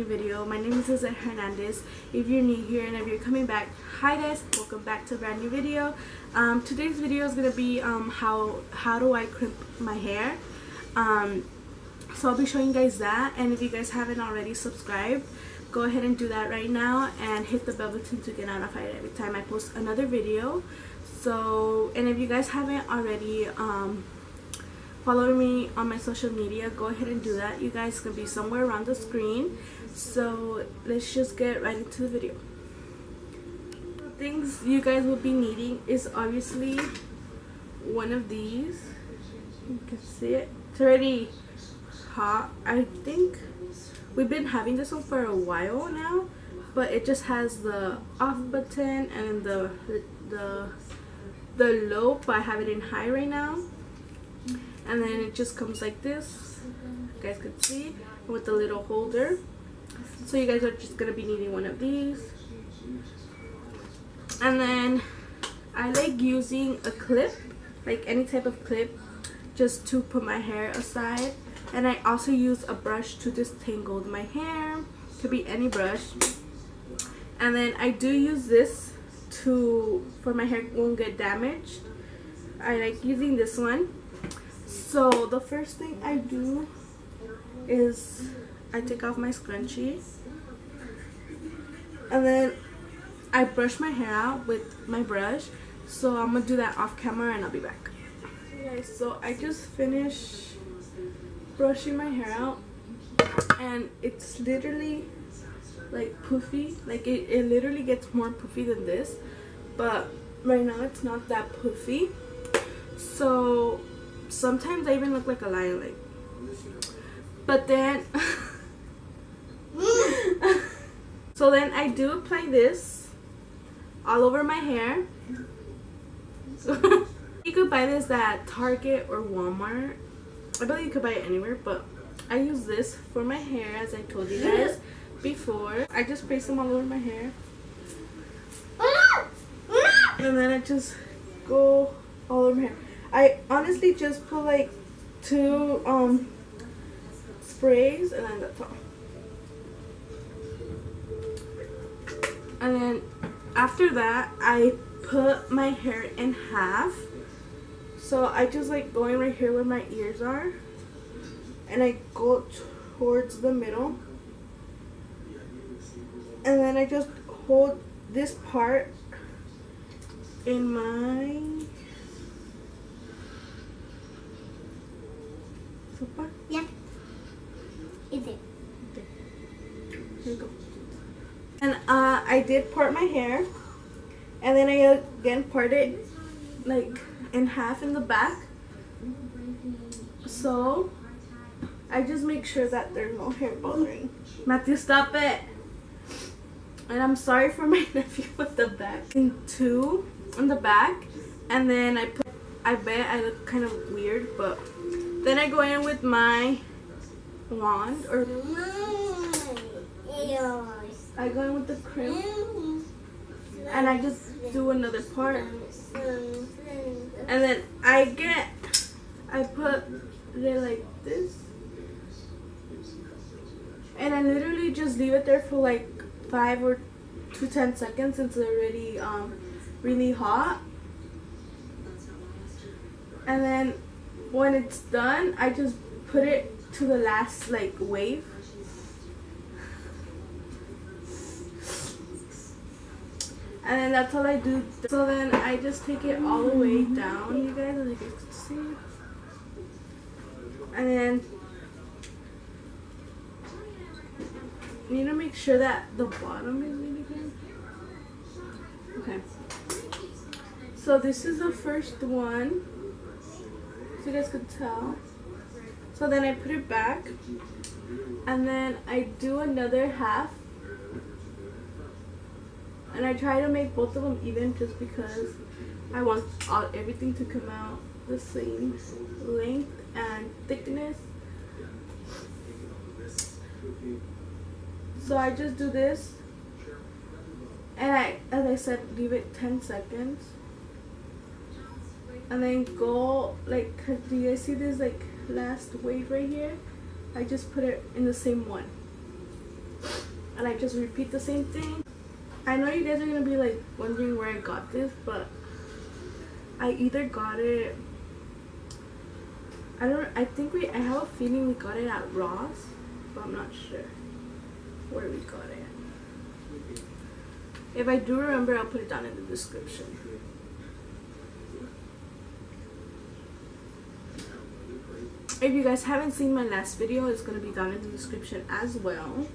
new video. My name is Lizette Hernandez. If you're new here and if you're coming back, hi guys, welcome back to a brand new video. Today's video is gonna be how do I crimp my hair. So I'll be showing you guys that, and if you guys haven't already subscribed, go ahead and do that right now and hit the bell button to get notified every time I post another video. So, and if you guys haven't already following me on my social media, go ahead and do that. You guys can be somewhere around the screen. So let's just get right into the video. The things you guys will be needing is obviously one of these. You can see it. It's already hot. I think we've been having this one for a while now, but it just has the off button and the low, but I have it in high right now. And then it just comes like this, you guys can see, with the little holder. So you guys are just gonna be needing one of these. And then I like using a clip, like any type of clip, just to put my hair aside. And I also use a brush to disentangle my hair. Could be any brush. And then I do use this for my hair won't get damaged. I like using this one. So the first thing I do is I take off my scrunchie, and then I brush my hair out with my brush. So I'm gonna do that off camera and I'll be back. Okay, so I just finished brushing my hair out, and it's literally like poofy. Like it literally gets more poofy than this, but right now it's not that poofy. So sometimes I even look like a lion, like. But then so then I do apply this all over my hair. You could buy this at Target or Walmart. I believe you could buy it anywhere, but I use this for my hair, as I told you guys before. I just place them all over my hair, and then I just go all over my hair. I honestly just put like 2 sprays, and then that's all. And then after that, I put my hair in half. So I just like going right here where my ears are, and I go towards the middle, and then I just hold this part in my sopa. Yeah. Is it? Okay. Here you go. And I did part my hair, and then I again part it like in half in the back. So I just make sure that there's no hair bothering. Matthew, stop it. And I'm sorry for my nephew with the back. In 2 in the back, and then I bet I look kind of weird, but then I go in with my wand, or I go in with the crimp, and I just do another part, and then I put it like this, and I literally just leave it there for like 5 to 10 seconds since it's already really hot. And then when it's done, I just put it to the last like wave. And then that's all I do. So then I just take it all the way down, you guys, as you can see. And then you need to make sure that the bottom is really good. Okay. So this is the first one, so you guys could tell. So then I put it back, and then I do another half, and I try to make both of them even, just because I want everything to come out the same length and thickness. So I just do this, and I, as I said, leave it 10 seconds, and then go like, do you guys see this like last wave right here? I just put it in the same one. and I just repeat the same thing. I know you guys are gonna be like wondering where I got this, but I either got it, I have a feeling we got it at Ross, but I'm not sure where we got it. If I do remember, I'll put it down in the description. If you guys haven't seen my last video, it's going to be down in the description as well.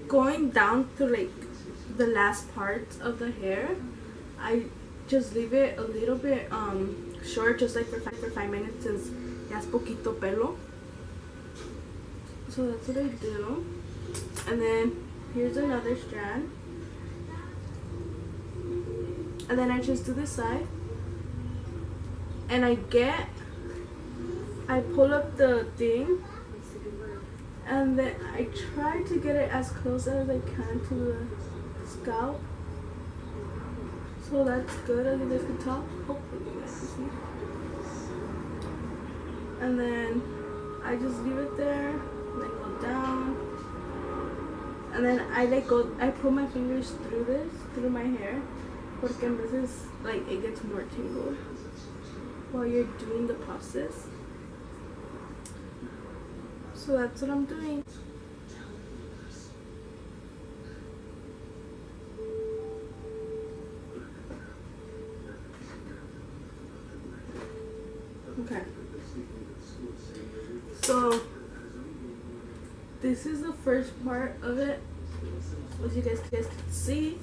Going down to like the last part of the hair, I just leave it a little bit short, just like for 5 minutes, since ya es poquito pelo. So that's what I do. And then here's another strand. And then I just do this side. And I pull up the thing. And then I try to get it as close as I can to the scalp. So that's good, as you guys can tell. Hopefully you guys can see. And then I just leave it there. Then go down. And then I put my fingers through my hair. Porque en veces, like, it gets more tangled while you're doing the process. So that's what I'm doing. Okay. So this is the first part of it, as you guys can see.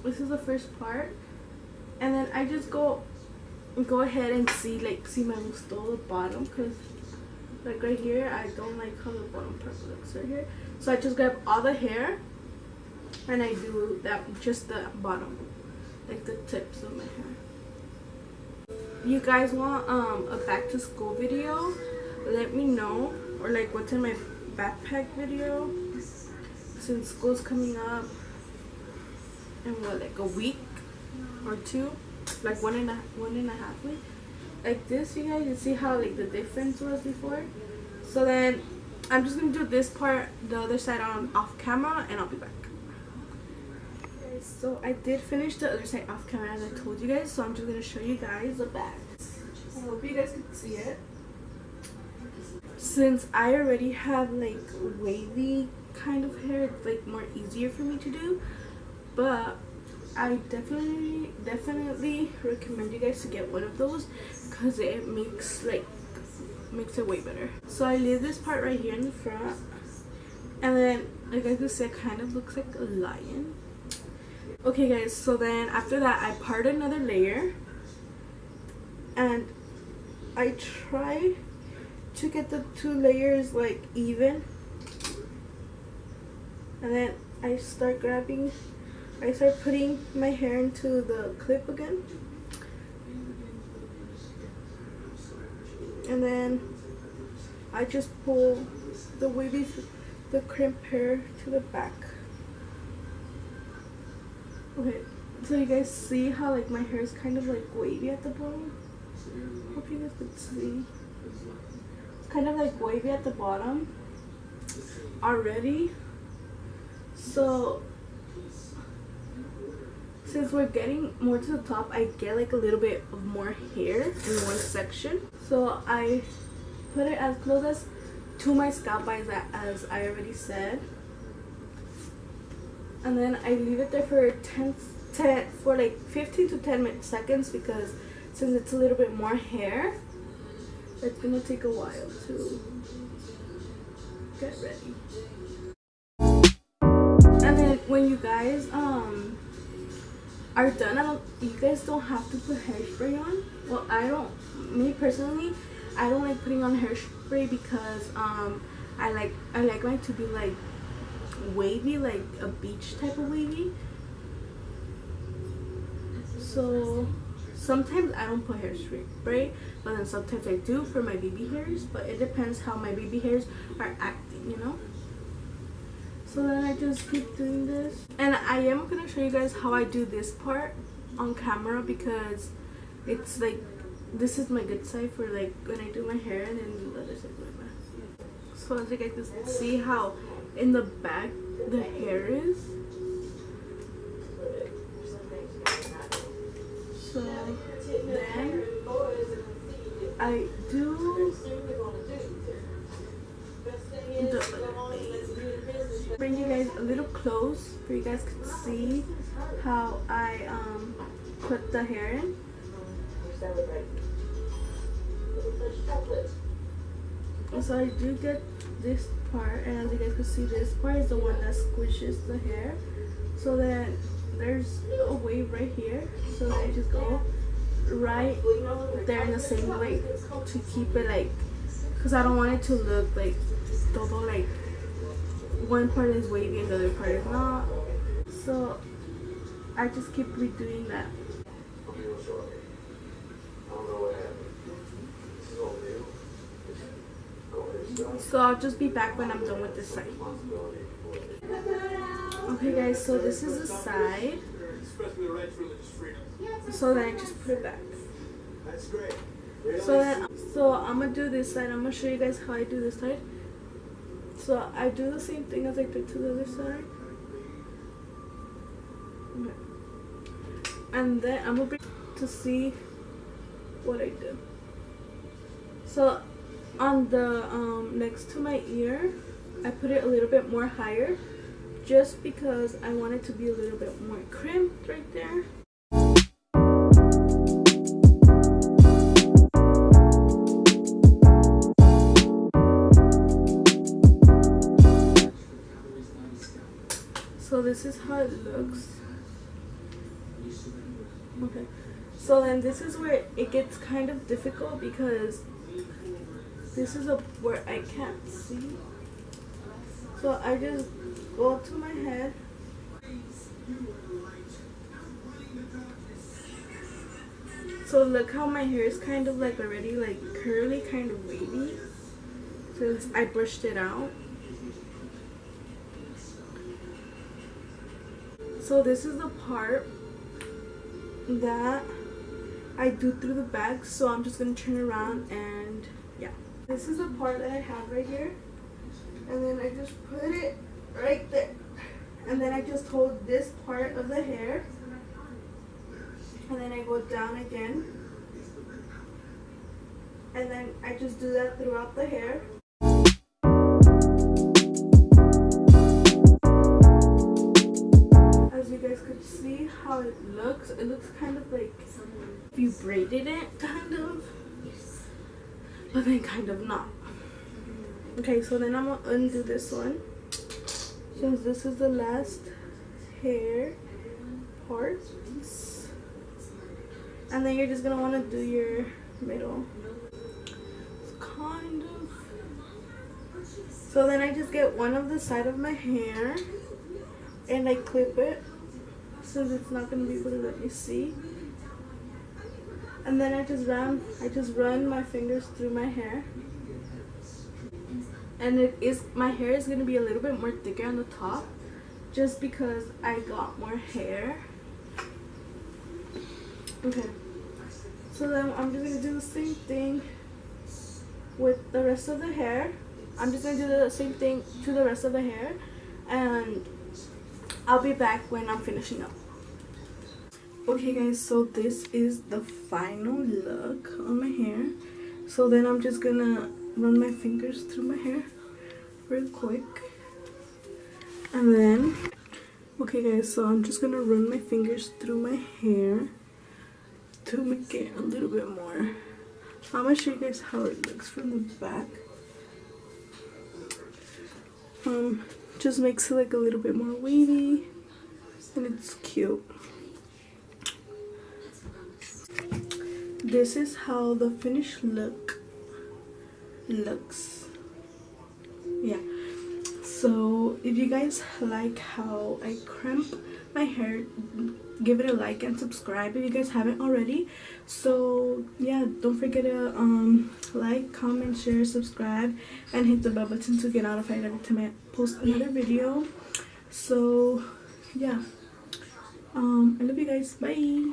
This is the first part, and then I just go ahead and see me gustó the bottom, because like right here I don't like how the bottom part looks right here. So I just grab all the hair and I do that, just the bottom, like the tips of my hair. You guys want a back to school video? Let me know, or like what's in my backpack video, since school's coming up in what, like a week or two, like one and a half week. Like this, you guys, you see how like the difference was before. So then I'm just gonna do this part, the other side off camera, and I'll be back. Okay, so I did finish the other side off camera, as I told you guys. So I'm just gonna show you guys the back. I hope you guys can see it. Since I already have like wavy kind of hair, it's like more easier for me to do. But I definitely recommend you guys to get one of those, because it makes it way better. So I leave this part right here in the front, and then like I can see, it kind of looks like a lion. Okay guys, so then after that I part another layer, and I try to get the 2 layers like even, and then I start putting my hair into the clip again, and then I just pull the crimp hair to the back. Okay, so you guys see how like my hair is kind of like wavy at the bottom? Hope you guys can see. It's kind of like wavy at the bottom already. So since we're getting more to the top, I get like a little bit of more hair in one section. So I put it as close as to my scalp as I already said. And then I leave it there for like 15 to 10 seconds, because since it's a little bit more hair, it's gonna take a while to get ready. And then when you guys are done, you guys don't have to put hairspray on. Well, me personally, I don't like putting on hairspray, because I like mine to be like wavy, like a beach type of wavy. So sometimes I don't put hairspray, but then sometimes I do for my baby hairs, but it depends how my baby hairs are acting, you know. So then I just keep doing this, and I am gonna show you guys how I do this part on camera, because it's like this is my good side for like when I do my hair, and then the other side is my bad. So as you guys can see how in the back the hair is. So then I do bring you guys a little close so you guys can see how I put the hair in. So I do get this part, and as you guys can see, this part is the one that squishes the hair. So then there's a wave right here, so then I just go right there in the same way to keep it like, because I don't want it to look like todo, like one part is wavy and the other part is not. So I just keep redoing that. So I'll just be back when I'm done with this side. Okay guys, so this is the side. So then I just put it back. So I'm gonna do this side. I'm gonna show you guys how I do this side. So I do the same thing as I did to the other side. Okay. And then I'm gonna bring to see what I do. So on the next to my ear, I put it a little bit more higher, just because I want it to be a little bit more crimped right there. So this is how it looks. Okay, so then this is where it gets kind of difficult, because this is where I can't see. So I just go to my head. So look how my hair is kind of like already like curly, kind of wavy, since I brushed it out. So this is the part that I do through the back. So I'm just gonna turn around, and yeah, this is the part that I have right here, and then I just put it right there, and then I just hold this part of the hair, and then I go down again, and then I just do that throughout the hair. As you guys could see how it looks kind of like if you braided it, kind of, but then kind of not. Okay, so then I'm gonna undo this one, since this is the last hair part, and then you're just gonna want to do your middle. Kind of. So then I just get one of the side of my hair and I clip it, since it's not gonna be able to let me see. And then I just run my fingers through my hair, and my hair is gonna be a little bit more thicker on the top, just because I got more hair. Okay, so then I'm just gonna do the same thing with the rest of the hair. I'm just gonna do the same thing to the rest of the hair, and I'll be back when I'm finishing up. Okay guys, so this is the final look on my hair. So then I'm just gonna run my fingers through my hair real quick, and then okay guys, so I'm just gonna run my fingers through my hair to make it a little bit more. I'm gonna show you guys how it looks from the back. Just makes it like a little bit more wavy, and it's cute. This is how the finished look looks. Yeah, so if you guys like how I crimp my hair, give it a like and subscribe if you guys haven't already. So yeah, don't forget to like, comment, share, subscribe, and hit the bell button to get notified every time I post another video. So yeah, I love you guys. Bye.